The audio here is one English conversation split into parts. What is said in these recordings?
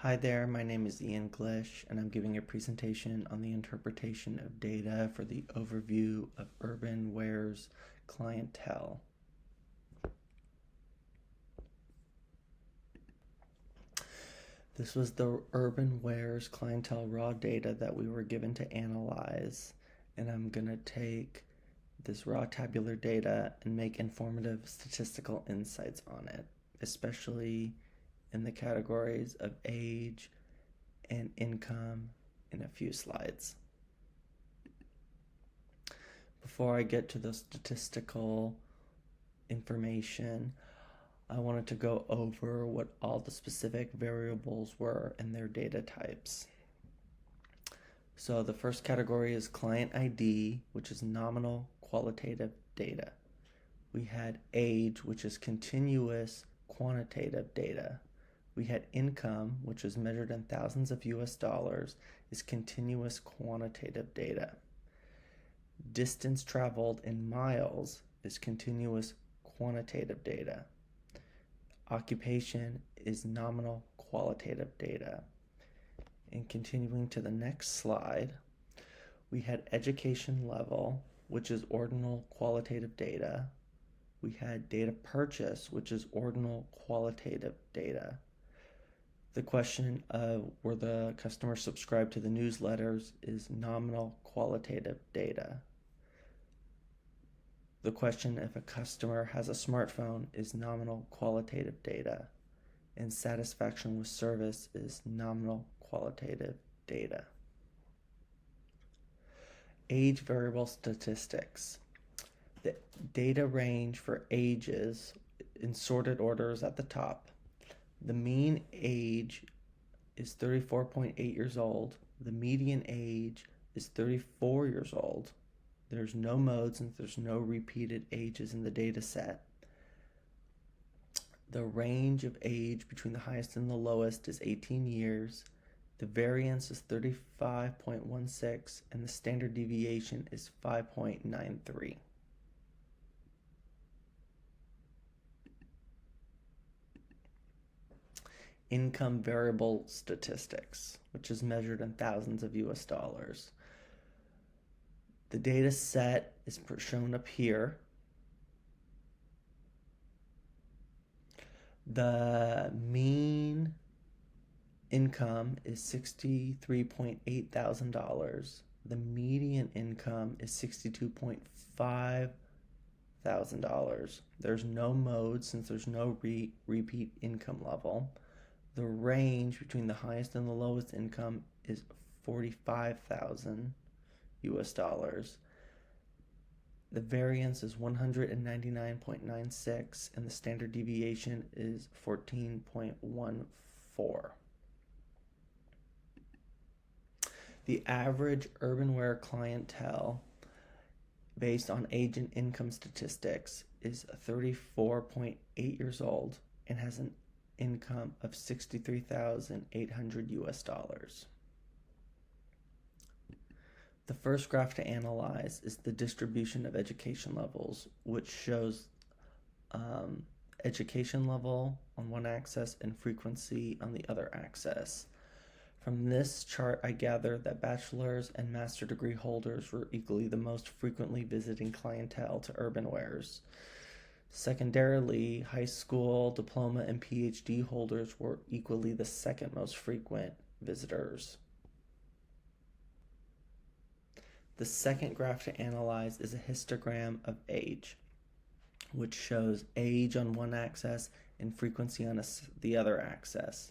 Hi there, my name is Ian Glish, and I'm giving a presentation on the interpretation of data for the overview of UrbanWare's Clientele. This was the UrbanWare's Clientele raw data that we were given to analyze, and I'm going to take this raw tabular data and make informative statistical insights on it, especially in the categories of age and income in a few slides. Before I get to the statistical information, I wanted to go over what all the specific variables were and their data types. So the first category is client ID, which is nominal qualitative data. We had age, which is continuous quantitative data. We had income, which is measured in thousands of US dollars, is continuous quantitative data. Distance traveled in miles is continuous quantitative data. Occupation is nominal qualitative data. And continuing to the next slide, we had education level, which is ordinal qualitative data. We had data purchase, which is ordinal qualitative data. The question of were the customers subscribed to the newsletters is nominal qualitative data. The question if a customer has a smartphone is nominal qualitative data. And satisfaction with service is nominal qualitative data. Age variable statistics. The data range for ages in sorted order is at the top. The mean age is 34.8 years old. The median age is 34 years old. There's no mode since there's no repeated ages in the data set. The range of age between the highest and the lowest is 18 years. The variance is 35.16 and the standard deviation is 5.93. Income variable statistics, which is measured in thousands of US dollars. The data set is shown up here. The mean income is $63.8 thousand. The median income is $62.5 thousand. There's no mode since there's no repeat income level. The range between the highest and the lowest income is 45,000 US dollars. The variance is 199.96 and the standard deviation is 14.14. The average UrbanWare clientele based on age and income statistics is 34.8 years old and has an income of 63,800 US dollars. The first graph to analyze is the distribution of education levels, which shows education level on one axis and frequency on the other axis. From this chart, I gather that bachelor's and master degree holders were equally the most frequently visiting clientele to UrbanWare's. Secondarily, high school, diploma, and PhD holders were equally the second most frequent visitors. The second graph to analyze is a histogram of age, which shows age on one axis and frequency on the other axis.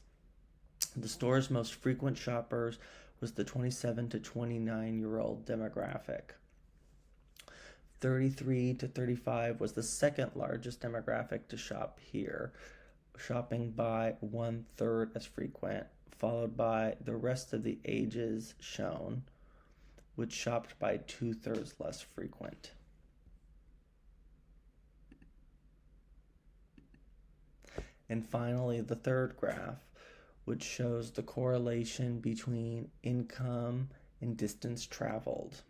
The store's most frequent shoppers was the 27 to 29-year-old demographic. 33 to 35 was the second largest demographic to shop here, shopping by 1/3 as frequent, followed by the rest of the ages shown, which shopped by 2/3 less frequent. And finally, the third graph, which shows the correlation between income and distance traveled.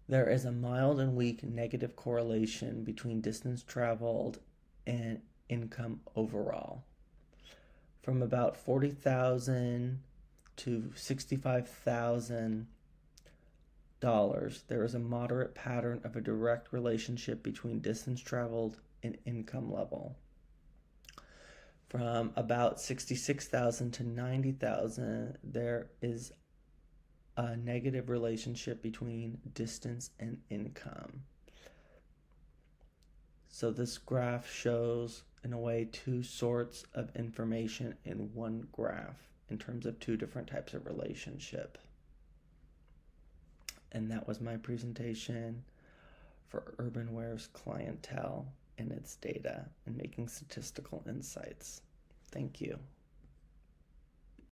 There is a mild and weak negative correlation between distance traveled and income overall. from about 40,000 to $65,000, there is a moderate pattern of a direct relationship between distance traveled and income level. From about 66,000 to 90,000, there is a negative relationship between distance and income. So this graph shows, in a way, two sorts of information in one graph in terms of two different types of relationship. And that was my presentation for UrbanWare's clientele and its data and making statistical insights. Thank you.